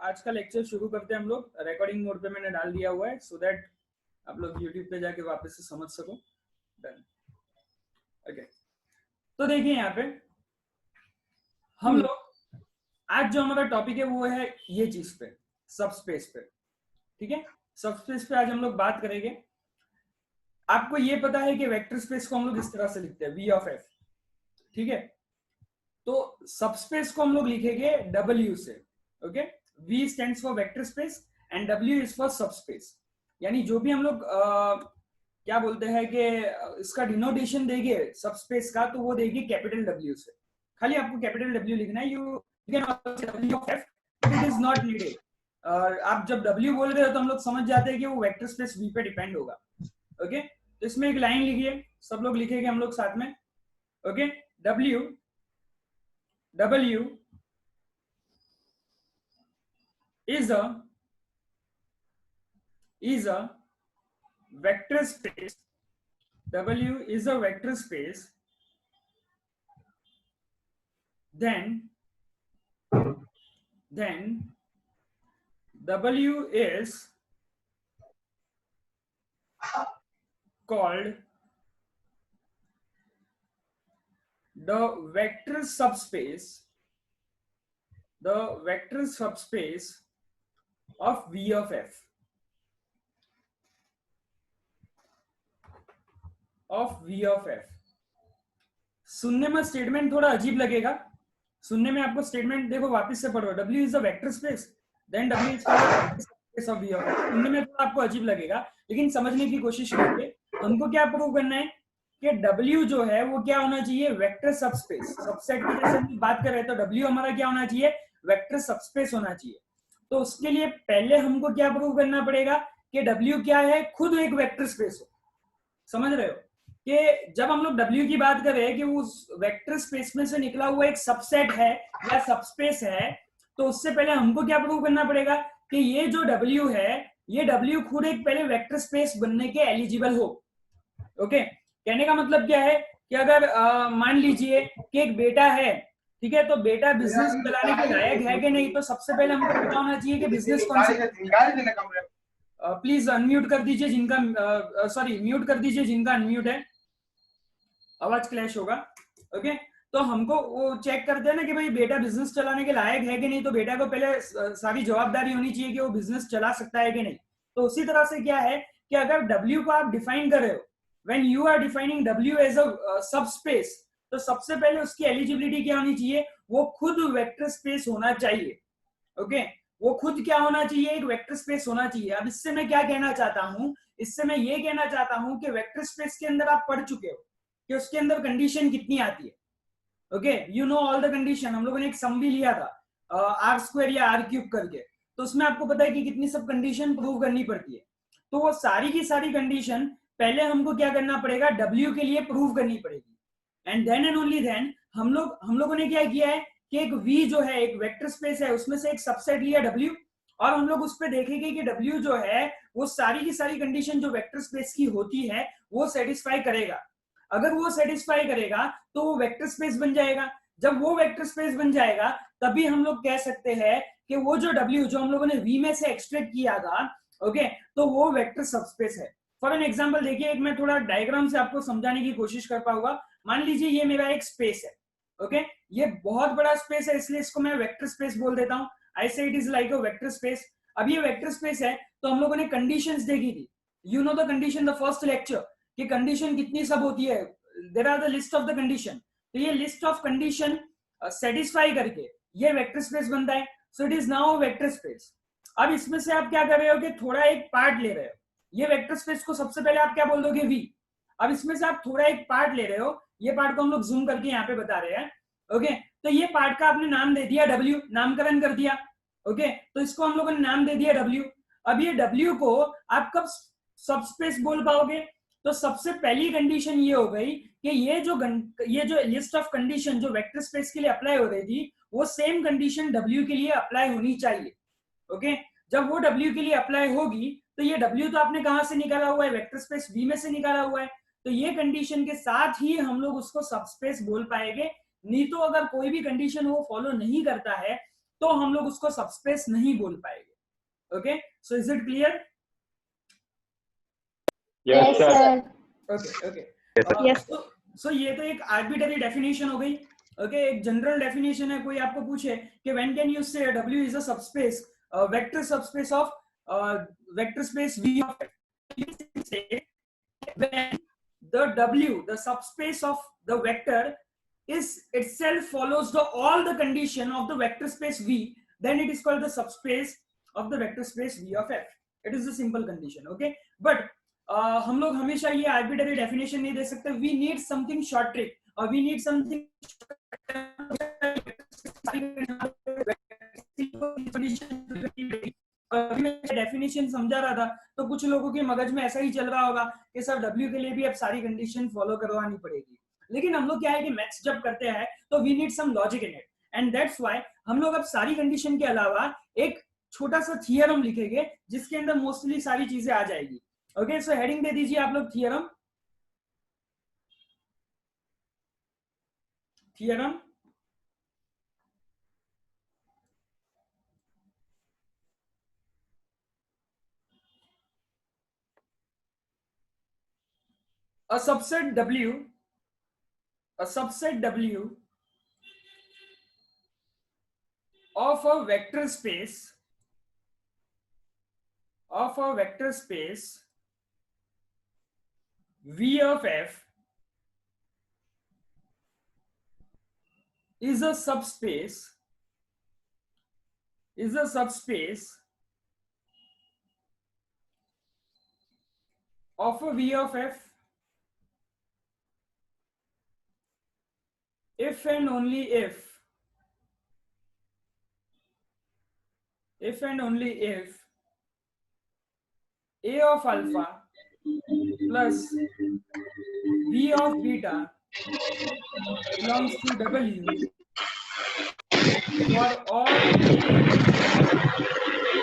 आज का लेक्चर शुरू करते हैं हम लोग। रिकॉर्डिंग मोड पे मैंने डाल दिया हुआ है सो दैट आप लोग यूट्यूब पे जाके वापस से समझ सको। डन। ओके, तो देखिए यहाँ पे हम लोग आज जो हमारा टॉपिक है वो है ये चीज पे, सबस्पेस पे। ठीक है, सबस्पेस पे आज हम लोग बात करेंगे। आपको ये पता है कि वेक्टर स्पेस को हम लोग इस तरह से लिखते हैं, वी ऑफ एफ। ठीक है, तो सबस्पेस को हम लोग लिखेंगे W से। Okay, V stands for vector space and W is for subspace. यानी जो भी हम लोग क्या बोलते हैं कि इसका डिनोटेशन देंगे सबस्पेस का, तो वो देंगे कैपिटल W से। खाली आपको कैपिटल W लिखना है। You can W of F, it is not needed. और आप जब W बोल रहे हो तो हम लोग समझ जाते हैं कि वो वेक्टर स्पेस V पे डिपेंड होगा। ओके, तो इसमें एक लाइन लिखिए, सब लोग लिखेंगे हम लोग साथ में। Okay, W is a vector space. W is a vector space. Then W is called the vector subspace of V of F. सुनने में स्टेटमेंट थोड़ा अजीब लगेगा। सुनने में आपको स्टेटमेंट देखो, वापस से पढ़ो। W is a vector space, then W is called the vector space of V of F. सुनने में थोड़ा आपको अजीब लगेगा, लेकिन समझने की कोशिश करिए। हमको क्या प्रूव करना है कि W जो है वो क्या होना चाहिए, वेक्टर सबस्पेस। सबसेट की जैसे हम बात कर रहे हैं तो W हमारा क्या होना चाहिए, वेक्टर सबस्पेस होना चाहिए। तो उसके लिए पहले हमको क्या प्रूव करना पड़ेगा कि W क्या है, खुद एक वेक्टर स्पेस हो। समझ रहे हो कि जब हम लोग W की बात कर रहे हैं कि उस वेक्टर स्पेस में से निकला हुआ एक सबसेट है या सबस्पेस है, तो उससे पहले हमको क्या प्रूव करना पड़ेगा कि ये जो W है, ये W खुद एक पहले वेक्टर स्पेस बनने के एलिजिबल हो। ओके, कहने का मतलब क्या है कि अगर मान लीजिए कि एक बेटा है, ठीक है, तो बेटा बिजनेस चलाने के लायक है कि नहीं, तो सबसे पहले हमको पता होना चाहिए कि बिजनेस कौन सा। प्लीज अनम्यूट कर दीजिए जिनका सॉरी म्यूट कर दीजिए जिनका अनम्यूट है, आवाज क्लैश होगा। ओके, तो हमको वो चेक करते हैं ना कि भाई बेटा बिजनेस चलाने के लायक है कि नहीं, तो बेटा को पहले सारी जवाबदारी होनी चाहिए कि वो बिजनेस चला सकता है कि नहीं। तो उसी तरह से क्या है कि अगर W को आप डिफाइन कर रहे हो, when you are defining W as a subspace, तो सबसे पहले उसकी एलिजिबिलिटी क्या होनी चाहिए, वो खुद वेक्टर स्पेस होना चाहिए। ओके, वो खुद क्या होना चाहिए, एक वेक्टर स्पेस होना चाहिए। अब इससे मैं क्या कहना चाहता हूं, इससे मैं ये कहना चाहता हूं कि वेक्टर स्पेस के अंदर आप पढ़ चुके हो कि उसके अंदर कंडीशन कितनी आती है। Okay, you know all the condition. हम लोगों ने एक सम भी लिया था आर स्क्वायर या आर क्यूब करके, तो उसमें आपको पता है कि कितनी सब कंडीशन प्रूव करनी पड़ती है। तो वो सारी की सारी कंडीशन पहले हमको क्या करना पड़ेगा, W के लिए प्रूव करनी पड़ेगी। And then and only then हम लोगों ने क्या किया है कि एक V जो है, एक वेक्टर स्पेस है, उसमें से एक सबसेट लिया W, और हम लोग उस पर देखेंगे कि W जो है वो सारी की सारी कंडीशन जो वेक्टर स्पेस की होती है वो सेटिस्फाई करेगा। अगर वो सेटिस्फाई करेगा तो वो वेक्टर स्पेस बन जाएगा। जब वो वेक्टर स्पेस बन जाएगा तभी हम लोग कह सकते हैं कि वो जो W जो हम लोगों ने V में से एक्सट्रैक्ट किया था, ओके, तो वो वेक्टर सबस्पेस है। फॉर एन एग्जांपल देखिए, एक मैं थोड़ा डायग्राम से आपको समझाने की कोशिश कर पाऊंगा। मान लीजिए ये मेरा एक स्पेस है। ओके, ये बहुत बड़ा स्पेस है, इसलिए इसको मैं वेक्टर स्पेस बोल देता हूं। आई से it is like a vector space. अब ये वेक्टर स्पेस है, तो हम लोगों ने कंडीशंस देखी थी। You know the condition, the first lecture, कि कंडीशन कितनी सब होती है। There are the list of the condition. तो ये लिस्ट ऑफ कंडीशन सेटिस्फाई करके ये वेक्टर स्पेस बनता है। So it is now vector space. अब इसमें से आप क्या कर रहे हो कि थोड़ा एक पार्ट ले रहे हो। ये वेक्टर स्पेस को सबसे पहले आप क्या बोल दोगे, V। अब इसमें से आप थोड़ा एक पार्ट ले रहे हो, ये पार्ट को हम लोग जूम करके यहाँ पे बता रहे हैं। ओके, तो ये पार्ट का आपने नाम दे दिया W, नामकरण कर दिया। ओके, तो इसको हम लोगों ने नाम दे दिया W। अब ये W को आप कब सबस्पेस बोल पाओगे, तो सबसे पहली कंडीशन ये हो गई कि ये जो लिस्ट ऑफ कंडीशन जो वेक्टर स्पेस के लिए अप्लाई हो रही थी, वो सेम कंडीशन W के लिए अप्लाई होनी चाहिए। ओके, जब वो W के लिए अप्लाई होगी तो ये W तो आपने कहां से निकाला हुआ है, वेक्टर स्पेस V में से निकाला हुआ है। तो ये कंडीशन के साथ ही हम लोग उसको सबस्पेस बोल पाएंगे। नहीं तो अगर कोई भी कंडीशन वो फॉलो नहीं करता है तो हम लोग उसको सबस्पेस नहीं बोल पाएंगे। Okay, so is it clear? Yes, sir. Okay okay, Yes. सो ये तो एक आर्बिटरी डेफिनेशन हो गई। ओके, एक जनरल डेफिनेशन है। कोई आपको पूछे कि व्हेन कैन यू से W is a subspace, vector subspace of vector space V of F, when the W, the subspace of the vector is itself follows the all the condition of the vector space V, then it is called the subspace of the vector space V of F. It is the simple condition. Okay, but हम लोग हमेशा ये arbitrary definition नहीं दे सकते. We need something short trick or we need something definition समझा रहा था तो कुछ लोगों के मगज में ऐसा ही चल रहा होगा कि सर W के लिए भी अब सारी कंडीशन फॉलो करवानी पड़ेगी. लेकिन हम लोग क्या है कि मैथ्स जब करते हैं तो we need some logic in it, and that's why हम लोग अब सारी कंडीशन के अलावा एक छोटा सा थियरम लिखेंगे जिसके अंदर मोस्टली सारी चीजें आ जाएगी. ओके, सो हेडिंग दे दीजिए आप लोग, theorem. Theorem a subset W of a vector space V of F is a subspace of a V of F if and only if A of alpha plus B of beta belongs to W for all A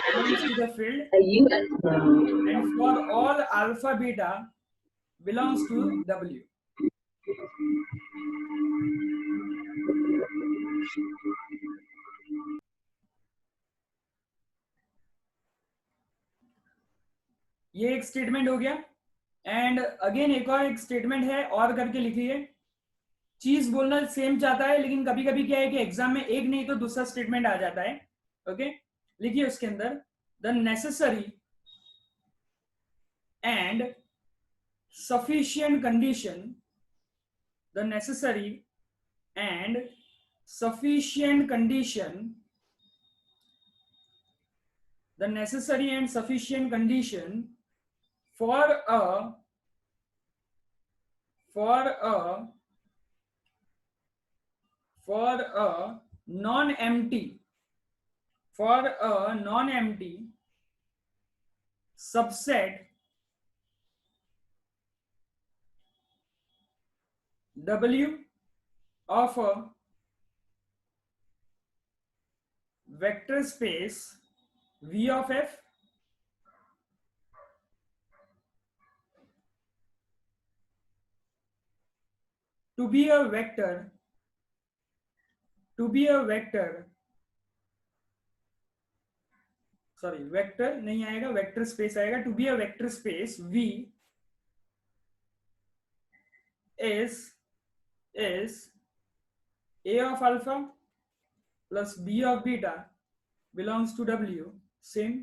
belongs to the field and for all alpha beta belongs to W. ये एक statement हो गया. And again एक और एक statement है और करके लिखिए. चीज बोलना सेम चाहता है लेकिन कभी कभी क्या है कि एग्जाम में एक नहीं तो दूसरा स्टेटमेंट आ जाता है. ओके, लिखिए उसके अंदर the necessary and sufficient condition for a non-empty subset W of a vector space V of F to be a vector sorry vector नहीं आएगा, वेक्टर स्पेस आएगा. To be a vector space V is A of alpha plus B of beta belongs to W. Same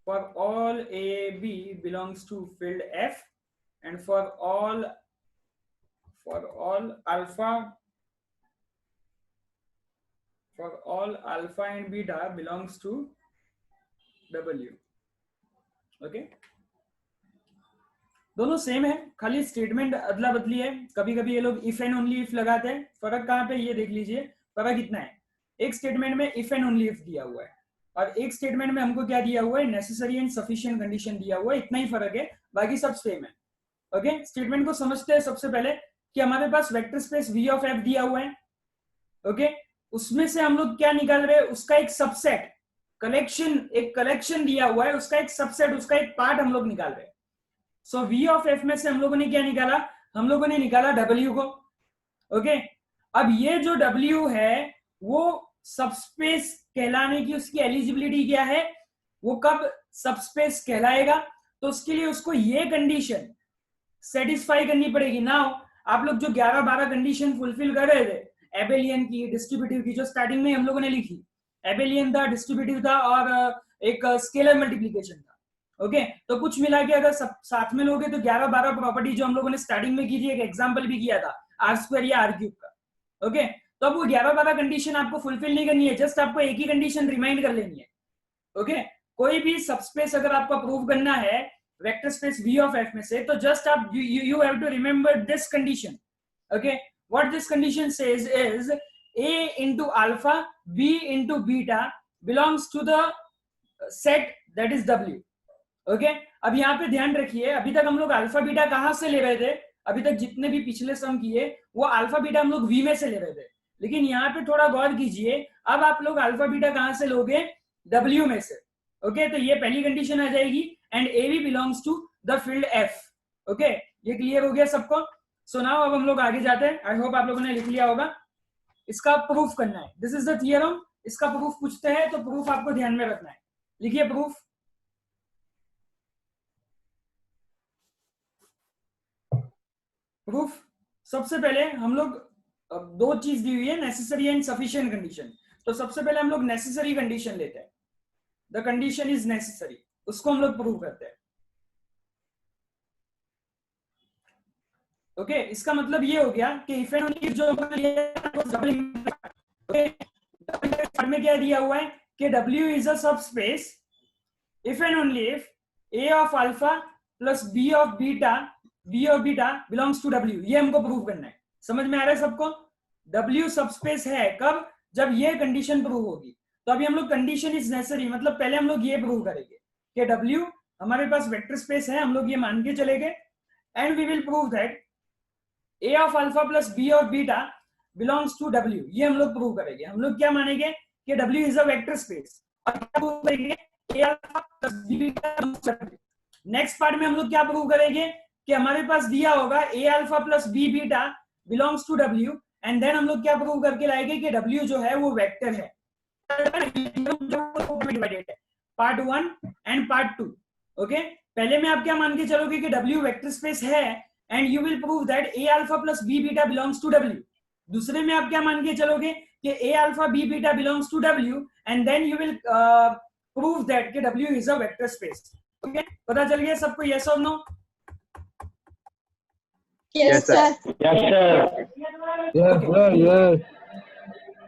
for all A, B belongs to field F, and for all alpha and beta belongs to W. Okay, दोनों same है, खाली statement अदला बदली है. कभी कभी ये लोग इफ एंड ओनली इफ लगाते हैं. फर्क कहाँ पे ये देख लीजिए, फर्क इतना है. एक स्टेटमेंट में इफ एंड ओनली इफ दिया हुआ है और एक स्टेटमेंट में हमको क्या दिया हुआ है, नेसेसरी एंड सफिशिएंट कंडीशन दिया हुआ है. इतना ही फर्क है, बाकी सब सेम है. ओके, स्टेटमेंट को समझते हैं सबसे पहले कि हमारे पास vector space V of F दिया हुआ है. ओके, उसमें से हम लोग क्या निकाल रहे हैं, उसका एक सबसेट कलेक्शन दिया हुआ है, उसका एक सबसेट, उसका एक पार्ट हम लोग निकाल रहे हैं. सो V of F में से हम लोगों ने क्या निकाला, हम लोगों ने निकाला W को. ओके, अब ये जो W है वो सबस्पेस कहलाने की उसकी एलिजिबिलिटी क्या है, वो कब सबस्पेस कहलाएगा, तो उसके लिए उसको ये कंडीशन सेटिस्फाई करनी पड़ेगी। नाउ आप लोग जो 11-12 कंडीशन फुलफिल कर रहे थे, एबेलियन की, डिस्ट्रीब्यूटिव की, जो स्टार्टिंग में हम लोगों ने लिखी, एबेलियन था, डिस्ट्रीब्यूटिव था और एक स्केलर मल्टीप्लीकेशन था। ओके, तो कुछ मिला के अगर सब साथ में लोगे तो 11-12 प्रॉपर्टी जो हम लोगों ने स्टार्टिंग में की थी, एक एग्जांपल भी किया था आर स्क्वायर या आर क्यूब का। ओके, तो अब वो 11-12 कंडीशन आपको फुलफिल नहीं करनी है, जस्ट आपको एक ही कंडीशन रिमाइंड कर लेनी है। ओके, कोई भी सबस्पेस अगर आपको प्रूव करना है vector space V of F में से, तो जस्ट आप you have to remember this condition. Okay, what this condition says is A into alpha B into beta belongs to the set that is W. Okay, अब यहाँ पे ध्यान रखिए, अभी तक हम लोग अल्फा बीटा कहां से ले रहे थे, अभी तक जितने भी पिछले सम किए वो अल्फा बीटा हम लोग V में से ले रहे थे, लेकिन यहाँ पे थोड़ा गौर कीजिए, अब आप लोग अल्फा बीटा कहां से लोगे, W में से। ओके, तो ये पहली कंडीशन आ जाएगी, and AB belongs to the field F। Okay, ये क्लियर हो गया सबको। सो नाउ अब हम लोग आगे जाते हैं, आई होप आप लोगों ने लिख लिया होगा। इसका प्रूफ करना है, दिस इज द थियरम, इसका प्रूफ पूछते हैं तो प्रूफ आपको ध्यान में रखना है। लिखिए प्रूफ। प्रूफ सबसे पहले हम लोग दो चीज दी हुई है, नेसेसरी एंड सफिशिएंट कंडीशन। तो सबसे पहले हम लोग नेसेसरी कंडीशन लेते हैं, द कंडीशन इज नेसेसरी, उसको हम लोग प्रूव करते हैं। ओके, इसका मतलब ये हो गया कि इफ एंड ओनली जो में क्या दिया हुआ है कि W is a subspace if and only if A of alpha plus B of beta belongs to W। ये हमको प्रूव करना है, समझ में आ रहा है सबको? W सबस्पेस है कब, जब ये कंडीशन प्रूव होगी। तो अभी हम लोग कंडीशन इज नेसेसरी, मतलब पहले हम लोग ये प्रूव करेंगे कि W हमारे पास वेक्टर स्पेस है, हम लोग ये मान के चलेंगे, and we will prove that A of alpha plus B of beta belongs to W। ये हम लोग प्रूव करेंगे। हम लोग क्या मानेंगे कि W is a vector space, और क्या प्रूव करेंगे, A alpha plus B beta. Next part में हम लोग क्या प्रूव करेंगे कि हमारे पास दिया होगा A alpha plus B beta belongs to W, and then हम लोग क्या प्रूव करके लाएंगे कि W जो है वो वेक्टर है। Part 1 and part 2। ओके, पहले में आप क्या मान के चलोगे कि W वेक्टर स्पेस है, and you will prove that A alpha plus B beta belongs to W। दूसरे में आप क्या मान के चलोगे कि A alpha B beta belongs to W, and then you will prove that कि W is a vector space. Okay, पता चल गया सबको, यस और no? Yes, sir. Yes, sir. Yes, sir. Yes.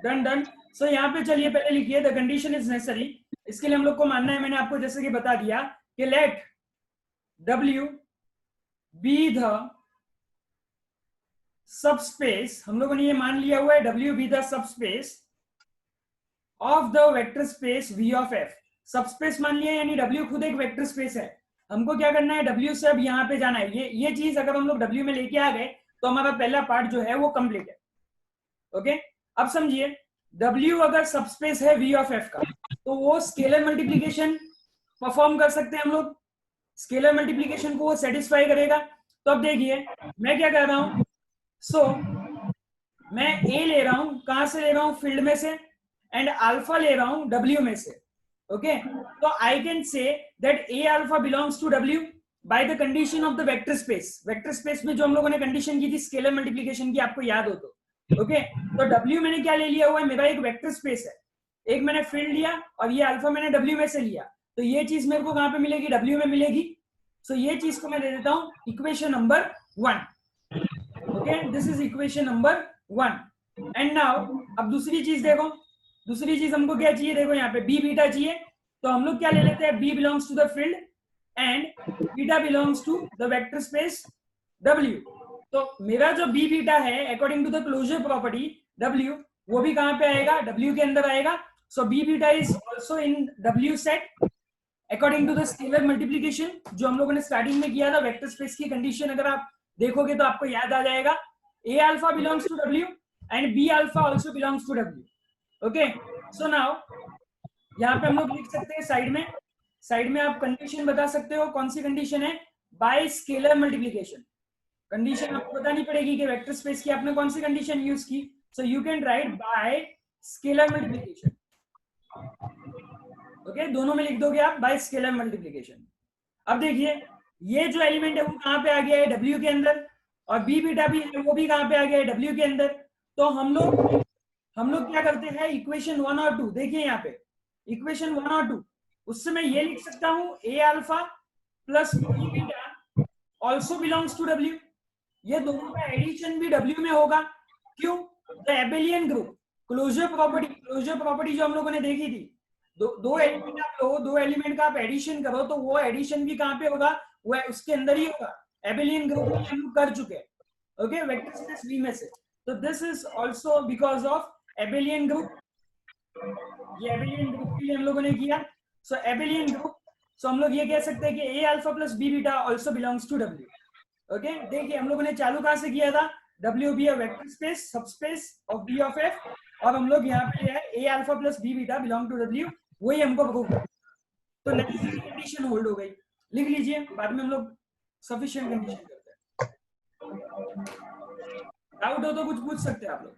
Done done. So यहाँ पे चलिए पहले लिखिए द कंडीशन इज नेसेसरी। इसके लिए हम लोग को मानना है, मैंने आपको जैसे कि बता दिया कि let W be the subspace, हम लोगों ने ये मान लिया हुआ है W be the subspace of the vector space V of F। Subspace मान लिया, यानी W खुद एक वेक्टर स्पेस है। हमको क्या करना है, W से अब यहाँ पे जाना है। ये चीज अगर हम लोग W में लेके आ गए तो हमारा पहला पार्ट जो है वो कंप्लीट है। ओके, अब समझिए, W अगर सबस्पेस है V ऑफ F का, तो वो स्केलर मल्टीप्लीकेशन परफॉर्म कर सकते हैं हम लोग, स्केलर मल्टीप्लीकेशन को वो सेटिस्फाई करेगा। तो अब देखिए मैं क्या कर रहा हूं, मैं A ले रहा हूं, कहां से ले रहा हूं, फील्ड में से, एंड अल्फा ले रहा हूं W में से। ओके, तो I can say that A alpha belongs to W by the condition of the vector space. Vector space में जो हम लोगों ने कंडीशन की थी स्केलर मल्टीप्लीकेशन की, आपको याद हो तो। ओके, तो W मैंने क्या ले लिया हुआ है, मेरा एक वेक्टर स्पेस है, एक मैंने फील्ड लिया और ये अल्फा मैंने W में से लिया, तो ये चीज मेरे को कहां पे मिलेगी, W में मिलेगी। सो ये चीज को मैं दे देता हूं equation number 1। Okay, this is equation number 1। And now अब दूसरी चीज देखो, दूसरी चीज हमको क्या चाहिए, देखो यहाँ पे B बीटा चाहिए, तो हम लोग क्या ले लेते हैं, B belongs to the field and beta belongs to the vector space W। तो मेरा जो B बीटा है according to the closure property W, वो भी कहां पे आएगा, W के अंदर आएगा। So B beta is also in W set according to the scalar multiplication जो हम लोगों ने स्टार्टिंग में किया था। वेक्टर स्पेस की कंडीशन अगर आप देखोगे तो आपको याद आ जाएगा, A alpha belongs to W and B alpha also belongs to W। Okay, so now यहाँ पे हम लोग लिख सकते हैं साइड में आप कंडीशन बता सकते हो, कौन सी कंडीशन है, बाय स्केलर मल्टीप्लीकेशन। कंडीशन आपको बतानी पड़ेगी कि वेक्टर स्पेस की आपने कौन सी कंडीशन यूज की। So you can write bye scalar multiplication. Okay, दोनों में लिख दोगे आप बाय स्केलर मल्टीप्लीकेशन। अब देखिए ये जो एलिमेंट है वो कहाँ पे आ गया है, W के अंदर, और बी बीटा भी है वो भी कहाँ पे आ गया है, W के अंदर। तो हम लोग क्या करते हैं, इक्वेशन 1 और 2, देखिए यहाँ पे इक्वेशन 1 और 2, उससे मैं ये लिख सकता हूँ A alpha plus B beta also belongs to W। ये दोनों का एडिशन भी W में होगा। क्यों? The abelian group closure property जो हम लोगों ने देखी थी, दो एलिमेंट आप लो, दो एलिमेंट का आप एडिशन करो तो वो एडिशन भी कहाँ पे होगा, वो उसके अंदर ही होगा। एबेलियन ग्रुप में हम लोग कर चुके हैं, ओके, वेक्टर स्पेस V में से। तो this is also because of Abelian group. ये एबेलियन ग्रुप के लिए हम लोगों ने किया। सो एबेलियन ग्रुप, सो हम लोग ये कह सकते हैं कि A alpha plus B beta also belongs to W। ओके, देखिए हम लोगों ने चालू कहां से किया था, W be a vector space subspace of B of F, और हम लोग यहाँ पे लिया है A alpha plus B beta belong to W, वही हमको प्रूव करना। तो नेसेसरी कंडीशन होल्ड हो गई, लिख लीजिए, बाद में हम लोग सफिशिएंट कंडीशन करते हैं। डाउट हो तो कुछ पूछ सकते हैं आप लोग।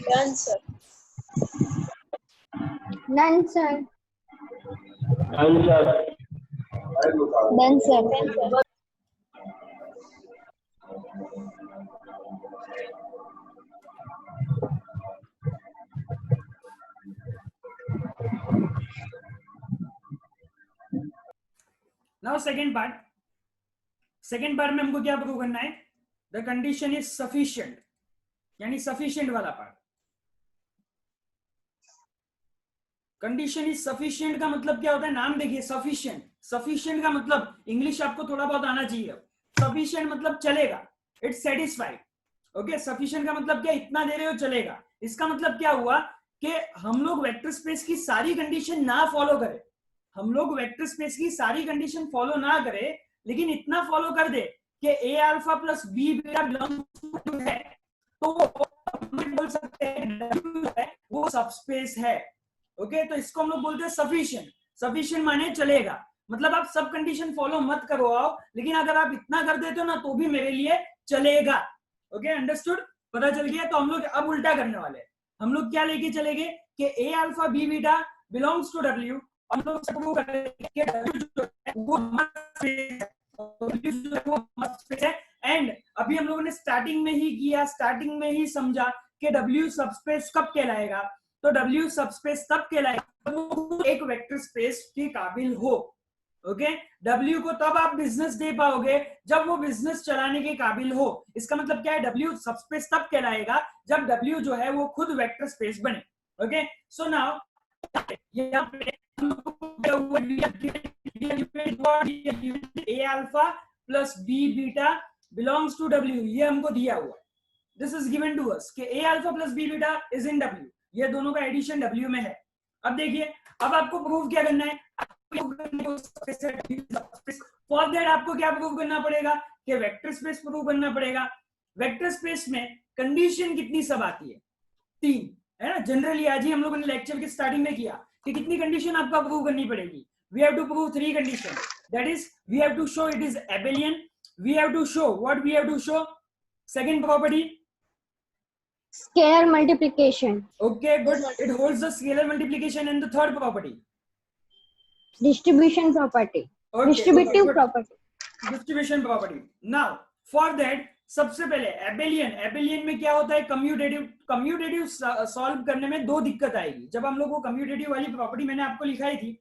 Done, sir. None, sir. Done, sir. Now second part में हमको क्या प्रूव करना है, द कंडीशन इज सफिशिएंट, यानी सफिशिएंट वाला पार्ट। कंडीशन इज सफिशिएंट का मतलब क्या होता है, नाम देखिए, सफिशिएंट का मतलब इंग्लिश आपको थोड़ा बहुत आना चाहिए। सफिशिएंट मतलब चलेगा, इट्स सेटिस्फाइड। ओके, सफिशिएंट का मतलब क्या, इतना दे रहे हो चलेगा। इसका मतलब क्या हुआ कि हम लोग वेक्टर स्पेस की सारी कंडीशन ना फॉलो करें, हम लोग वेक्टर स्पेस की सारी कंडीशन फॉलो ना करें, लेकिन इतना फॉलो कर दे कि A alpha plus B beta belongs to है, तो हम बोल सकते हैं वो सबस्पेस है। ओके, तो इसको हम लोग बोलते हैं सफिशिएंट माने चलेगा, मतलब आप सब कंडीशन फॉलो मत करो आओ, लेकिन अगर आप इतना कर देते हो ना तो भी मेरे लिए चलेगा। ओके, अंडरस्टूड, पता चल गया। तो हम लोग अब उल्टा करने वाले हैं, हम लोग क्या लेके चलेंगे कि A alpha B beta belongs to W, हम लोग प्रूव करेंगे कि W जो है वो सबस्पेस है। एंड अभी हम लोगों ने स्टार्टिंग में ही समझा कि W सबस्पेस कब कहलाएगा, तो W सबस्पेस तब कहलाएगा जब वो एक वेक्टर स्पेस के काबिल हो। ओके, W को तब आप बिजनेस दे पाओगे जब वो बिजनेस चलाने के काबिल हो। इसका मतलब क्या है, W सबस्पेस तब कहलाएगा जब W जो है वो खुद वेक्टर स्पेस बने। ओके, सो नाउ यहाँ पे A alpha plus B beta belongs to W, ये हमको दिया हुआ, this is given to us कि A alpha plus B beta is in W, ये दोनों का एडिशन W में है। अब देखिए, अब आपको प्रूव क्या करना है, फॉर दैट आपको क्या प्रूव करना पड़ेगा कि वेक्टर स्पेस प्रूव करना पड़ेगा। वेक्टर स्पेस में कंडीशन कितनी सब आती है, 3 है ना। जनरली आज ही हम लोगों ने लेक्चर के स्टार्टिंग में किया कि कितनी कंडीशन आपको प्रूव करनी पड़ेगी, we have to prove 3 condition, that is we have to show it is abelian, we have to show what we have to show, second property Scalar multiplication. okay good, it holds the scalar multiplication, and the third property Distribution property. okay, Distributive good. property. Distribution property. Now for that सबसे पहले Abelian में क्या होता है, commutative solve करने में 2 दिक्कत आएगी। जब हम लोग वो कम्यूटेटिव वाली प्रॉपर्टी मैंने आपको लिखाई थी,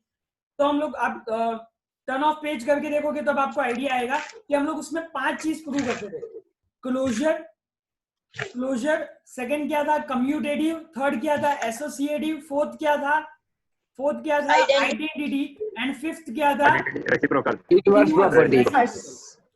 तो हम लोग आप टर्न ऑफ पेज करके देखोगे तब आपको आइडिया आएगा कि हम लोग उसमें 5 चीज प्रूव करते थे। क्लोजर, सेकंड क्या था, कम्यूटेटिव, थर्ड क्या था, एसोसिएटिव, फोर्थ क्या था आइडेंटिटी, एंड फिफ्थ क्या था रेसिप्रोकल।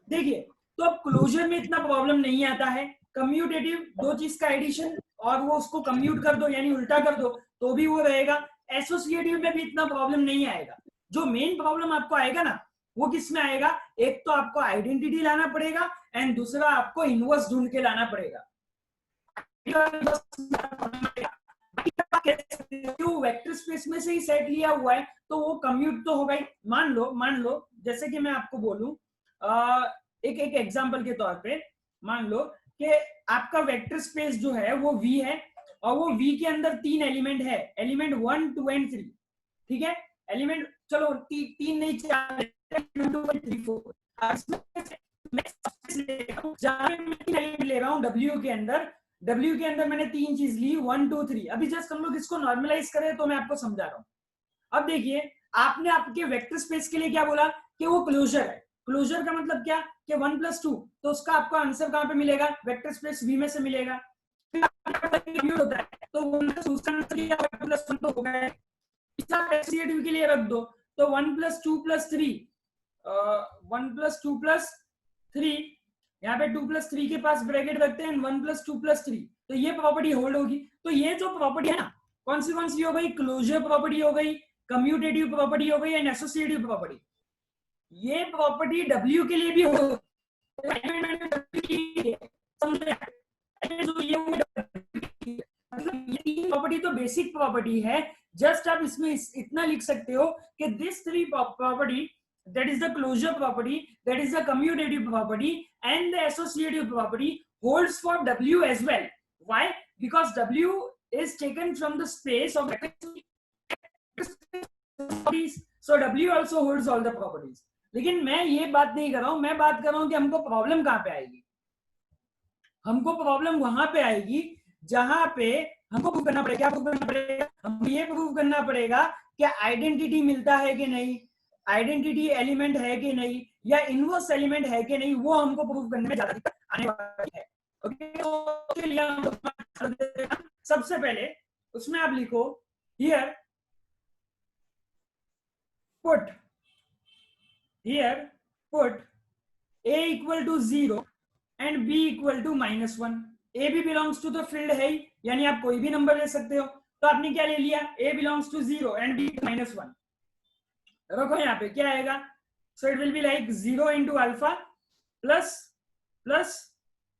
देखिए, तो अब क्लोजर में इतना प्रॉब्लम नहीं आता है, कम्यूटेटिव 2 चीज का एडिशन और वो उसको कम्यूट कर दो यानी उल्टा कर दो तो भी वो रहेगा। एसोसिएटिव में भी इतना प्रॉब्लम नहीं आएगा। जो मेन प्रॉब्लम आपको आएगा ना वो किस में आएगा, एक तो आपको आइडेंटिटी लाना पड़ेगा एंड दूसरा आपको इनवर्स ढूंढ के लाना पड़ेगा। वो वेक्टर स्पेस में से ही सेट लिया हुआ है तो वो कम्यूट तो होगा ही। मान लो जैसे कि मैं आपको बोलूं एक एग्जांपल के तौर पे मान लो कि आपका वेक्टर स्पेस जो है वो V है और वो V के अंदर 3 एलिमेंट है, एलिमेंट 1 2 एंड 3, ठीक है। एलिमेंट चलो 3 नहीं 4, 1 2 3 4, जहां मैं 3 एलिमेंट ले रहा हूं W के अंदर मैंने 3 चीज ली 1 2 3। अभी जस्ट हम लोग इसको नॉर्मलाइज करें तो मैं आपको समझा रहा हूं। अब देखिए आपने आपके वेक्टर स्पेस के लिए क्या बोला कि वो क्लोजर है। क्लोजर का मतलब क्या कि 1 + 2, तो उसका आपको आंसर कहां पे मिलेगा, वेक्टर स्पेस V में से मिलेगा। होता है तो 1 + 2 + 1 तो हो गया, एससीएटीवी के लिए रख दो तो 1 + 2 + 3 1 + 2 + 3, यहाँ पे 2 + 3 के पास ब्रैकेट रखते हैं 1 + 2 + 3, तो ये प्रॉपर्टी होल्ड होगी। तो ये जो प्रॉपर्टी है ना कौन सी हो गई, क्लोजर प्रॉपर्टी हो गई, कम्यूटेटिव प्रॉपर्टी हो गई एंड एसोसिएटिव प्रॉपर्टी। ये प्रॉपर्टी W के लिए भी हो, मतलब ये तीन प्रॉपर्टी तो बेसिक प्रॉपर्टी है। जस्ट आप इसमें इतना लिख सकते हो कि this 3 property, that is the closure property, that is the commutative property and the associative property holds for W as well. Why? Because W is taken from the space of properties, so W also holds all the properties. लेकिन मैं ये बात नहीं कर रहा हूं, मैं बात कर रहा हूं कि हमको प्रॉब्लम कहां पे आएगी। हमको प्रॉब्लम वहां पे आएगी जहां पे हमको प्रूव करना पड़ेगा, क्या प्रूव करना पड़ेगा, हमको ये प्रूव करना पड़ेगा कि आइडेंटिटी मिलता है कि नहीं, आइडेंटिटी एलिमेंट है कि नहीं, या इनवर्स एलिमेंट है कि नहीं, वो हमको प्रूव करने में ज्यादा दिक्कत आने वाली है। ओके, तो उसके लिए हम सबसे पहले उसमें आप लिखो here put a equal to 0 and b equal to -1। a भी बिलोंग्स टू द फील्ड है ही, यानी आप कोई भी नंबर ले सकते हो। तो आपने क्या ले लिया, a belongs to 0 and b -1। रखो यहाँ पे क्या आएगा, so it will be like 0 into alpha plus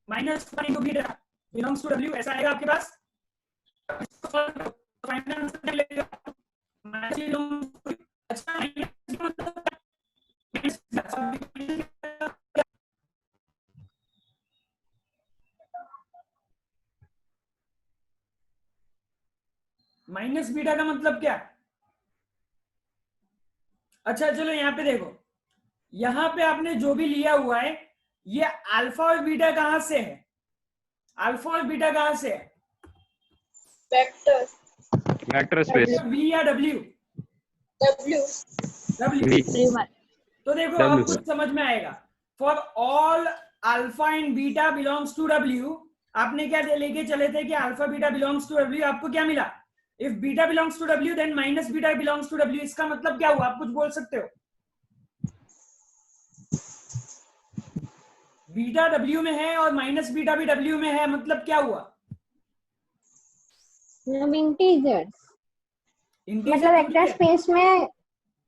-1 into beta belongs to w, ऐसा आएगा आपके पास। माइनस बीटा का मतलब क्या, अच्छा चलो यहाँ पे देखो, यहाँ पे आपने जो भी लिया हुआ है ये अल्फा और बीटा कहां से है, अल्फा और बीटा कहां से है, वेक्टर स्पेस V या W, तो देखो अब कुछ समझ में आएगा। For all alpha and beta belongs to W, आपने क्या लेके चले थे कि alpha beta belongs to W, आपको क्या मिला, if beta belongs to W then minus beta belongs to W। इसका मतलब क्या हुआ, आप कुछ बोल सकते हो, बीटा W में है और माइनस बीटा भी W में है, मतलब क्या हुआ, इंटीजर्स, इंटीजर मतलब वेक्टर स्पेस में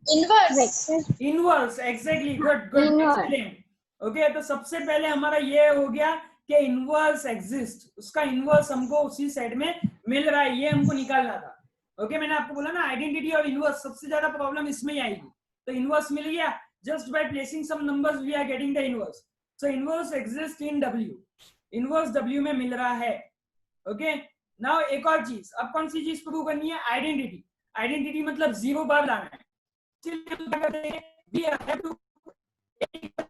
inverse, exactly, good explain. Okay, तो सबसे पहले हमारा ये हो गया कि इनवर्स एग्जिस्ट, उसका इनवर्स हमको उसी सेट में मिल रहा है, ये हमको निकालना था। ओके, मैंने आपको बोला ना आइडेंटिटी और इनवर्स सबसे ज्यादा प्रॉब्लम इसमें ही आएगी। तो इनवर्स मिल गया, just by placing some numbers we are getting the inverse. So inverse exist in W, inverse W में मिल रहा है। ओके, नाउ एक और चीज, अब कौन सी चीज प्रूव करनी है, आइडेंटिटी। आइडेंटिटी मतलब 0 बार लाना है, we have to a equal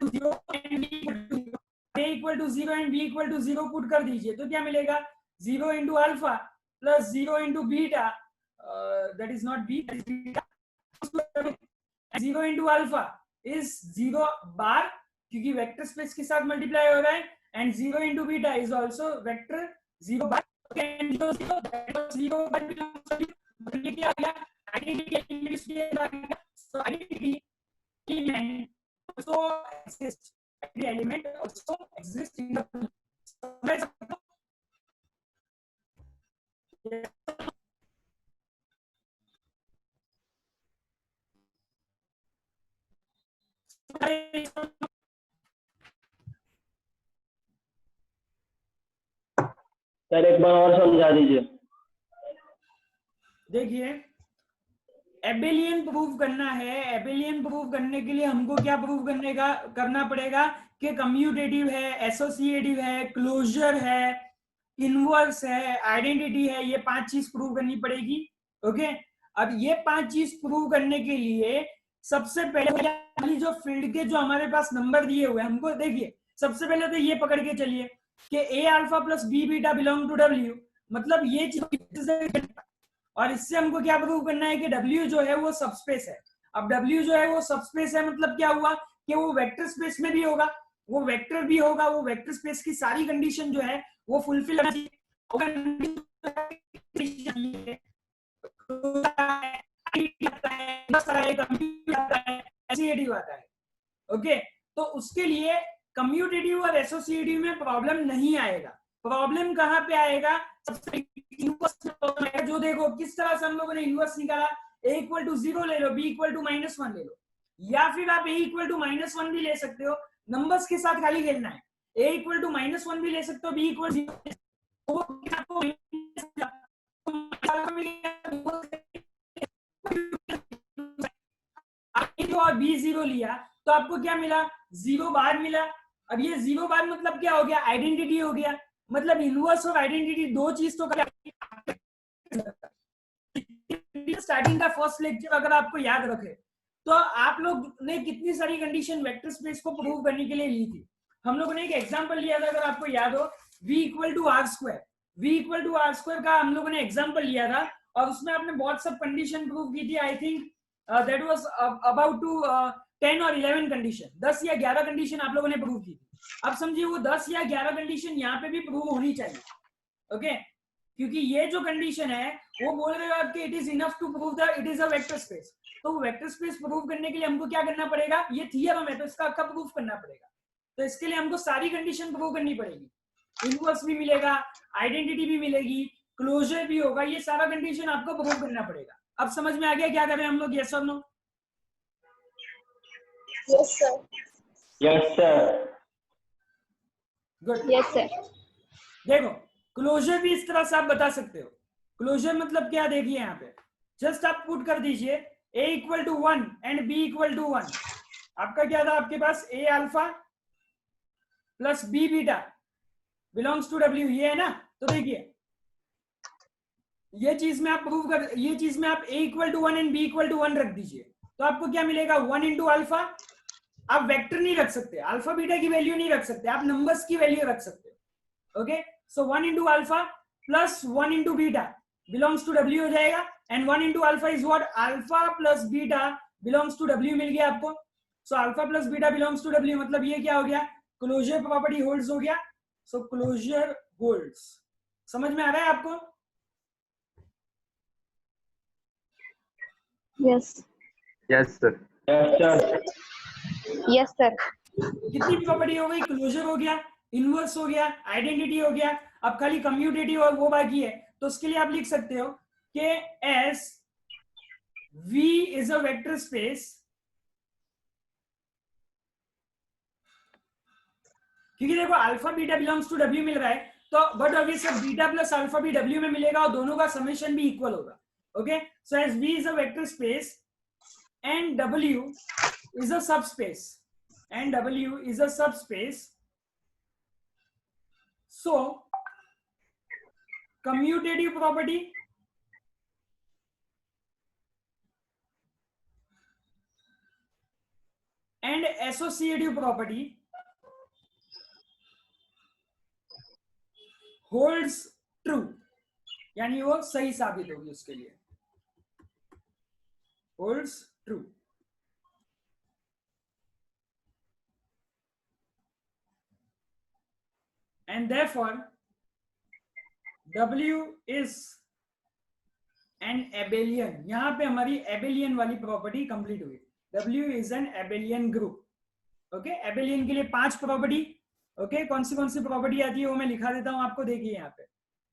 to 0 and b equal to 0 put कर दीजिए, तो क्या मिलेगा, 0 into alpha plus 0 into beta, that is not b, that is beta, 0 into alpha is 0 बार क्योंकि वेक्टर स्पेस के साथ मल्टीप्लाई हो रहा है, and 0 into beta is also vector 0 bar, and 0 बार क्या आ गया, identity. So identity element also exists. The element also exists in the sir एक बार और समझा दीजिए। देखिए एबेलियन प्रूव करना है। एबेलियन प्रूव करने के लिए हमको क्या प्रूव करना पड़ेगा कि कम्यूटेटिव है, एसोसिएटिव है, क्लोजर है, इनवर्स है, आइडेंटिटी है। ये 5 चीज प्रूव करनी पड़ेगी। ओके, अब ये 5 चीज प्रूव करने के लिए सबसे पहले जो फील्ड के जो हमारे पास नंबर दिए हुए हैं, हमको देखिए सबसे पहले तो ये पकड़ के चलिए कि A alpha plus B beta belong to W, मतलब ये चीज। और इससे हमको क्या प्रूव करना है कि W जो है वो सबस्पेस है। अब W जो है वो सबस्पेस है, मतलब क्या हुआ कि वो वेक्टर स्पेस में भी होगा, वो वेक्टर भी होगा, वो वेक्टर स्पेस की सारी कंडीशन जो है वो फुलफिल होना चाहिए। ओके, तो उसके लिए कम्यूटेटिव और एसोसिएटिव में प्रॉब्लम नहीं आएगा। प्रॉब्लम कहां पे आएगा? सबसे इनवर्स में। जो देखो किस तरह से हम लोगों ने इनवर्स निकाला, a इक्वल टू 0 ले लो, b इक्वल टू -1 ले लो, या फिर आप a इक्वल टू -1 भी ले सकते हो। नंबर्स के साथ खाली खेलना है। a इक्वल टू -1 भी ले सकते हो, b इक्वल 0 और b0 लिया तो आपको क्या मिला? 0 बार मिला। अब ये 0 बार मतलब क्या हो गया? आइडेंटिटी हो गया। मतलब इनवर्स और आइडेंटिटी दो चीज तो स्टार्टिंग का फर्स्ट लेक्चर अगर आपको याद रखे तो आप लोग ने कितनी सारी कंडीशन वेक्टर स्पेस को प्रूव करने के लिए ली थी। हम लोगों ने एक एग्जांपल लिया था, अगर आपको याद हो, v equal to R square. v equal to R square का हम लोगों ने एग्जांपल लिया था और उसमें आपने बहुत सब कंडीशन प्रूव की थी। I think that was about to 10 और 11 कंडीशन, 10 या 11 कंडीशन आप लोगों ने प्रूव की थी। अब समझिए वो 10 या 11 कंडीशन यहाँ पे भी प्रूव होनी चाहिए। ओके, क्योंकि ये जो कंडीशन है वो बोल रहे हो आपके it is enough to prove the it is a vector space. तो वेक्टर स्पेस प्रूव करने के लिए हमको क्या करना पड़ेगा? ये थियरम है तो इसका आपका प्रूफ करना पड़ेगा। तो इसके लिए हमको सारी कंडीशन प्रूव करनी पड़ेगी। इनवर्स भी मिलेगा, आइडेंटिटी भी मिलेगी, क्लोजर भी होगा, ये सारा कंडीशन आपको प्रूव करना पड़ेगा। अब समझ में आ गया क्या कर रहे हैं हम लोग? यस और no? Yes sir. Yes sir. Good. Yes sir. देखो क्लोजर भी इस तरह से आप बता सकते हो। क्लोजर मतलब क्या? देखिए यहाँ पे जस्ट आप पुट कर दीजिए a equal to 1 and b equal to 1। आपका क्या था आपके पास? a alpha plus b beta belongs to w, ये है ना। तो देखिए ये चीज में आप प्रूव कर, ये चीज में आप a equal to 1 and b equal to 1 रख दीजिए तो आपको क्या मिलेगा? 1 इंटू अल्फा। आप वेक्टर नहीं रख सकते, अल्फा बीटा की वैल्यू नहीं रख सकते, आप नंबर्स की वैल्यू रख सकते हो। Okay, so 1 into alpha plus 1 into beta belongs to w हो जाएगा। And 1 into alpha is what? Alpha plus beta belongs to w मिल गया आपको। So alpha plus beta belongs to w, मतलब ये क्या हो गया? क्लोजर प्रॉपर्टी होल्ड्स हो गया। सो क्लोजर होल्ड्स। समझ में आ रहा है आपको? Yes. Yes sir. Yes sir. Yes sir. कितनी प्रॉपर्टी हो गई? क्लोजर हो गया, इनवर्स हो गया, आइडेंटिटी हो गया। अब खाली कम्यूटेटिव और वो बाकी है। तो उसके लिए आप लिख सकते हो कि as V is a vector space, क्योंकि देखो alpha beta belongs to W मिल रहा है तो but obviously beta plus alpha भी W में मिलेगा और दोनों का समेशन भी इक्वल होगा। Okay, so as V is a vector space and W is a subspace, and W is a subspace, so commutative property and associative property holds true, यानी वो सही साबित होगी उसके लिए। holds true, and therefore W is an abelian। यहां पे हमारी abelian वाली प्रॉपर्टी कंप्लीट हुई। W is an abelian group। Okay, abelian के लिए 5 प्रॉपर्टी। ओके, कौन सी प्रॉपर्टी आती है वो मैं लिखा देता हूं आपको। देखिए यहाँ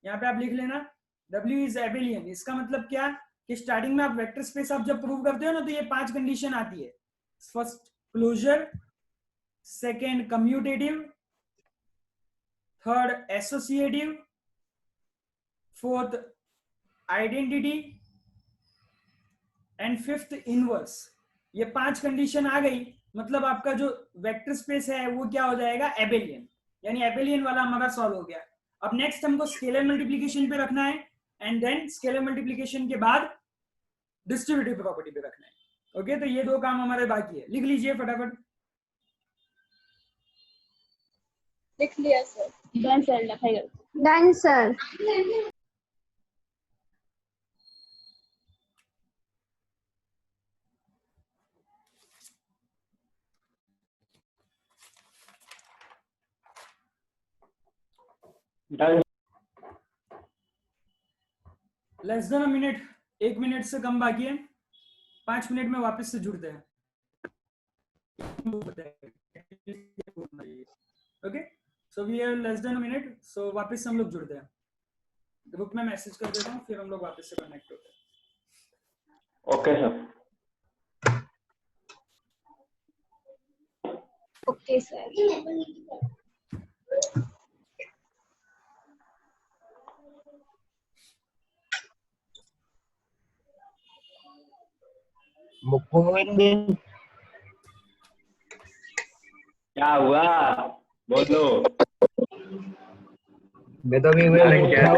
पे आप लिख लेना W is abelian। इसका मतलब क्या कि स्टार्टिंग में आप वेक्टर स्पेस आप जब प्रूव करते हो ना तो ये 5 कंडीशन आती है। First closure, second commutative, third associative, fourth identity and fifth inverse. ये 5 कंडीशन आ गई, मतलब आपका जो वेक्टर स्पेस है वो क्या हो जाएगा, एबेलियन, यानी एबेलियन वाला हमारा सॉल्व हो गया। अब नेक्स्ट हमको स्केलर मल्टीप्लीकेशन पे रखना है, एंड देन स्केलर मल्टीप्लीकेशन के बाद डिस्ट्रीब्यूटिव प्रॉपर्टी पे रखना है। ओके, तो ये 2 काम हमारे बाकी है, लिख लीजिए फटाफट। लिख लिया सर। डन सर, लिखाई done sir. Done. Less than a minute, 1 minute से कम बाकी है, 5 मिनट में वापस से जुड़ते हैं। Okay, so we are less than a minute, so वापस से हम लोग जुड़ते हैं। ग्रुप में मैसेज कर देता हूँ, फिर हम लोग वापस से कनेक्ट होते हैं। Okay sir. Okay sir. Mukund, क्या हुआ, बोलो। मैं तो अभी अरे क्या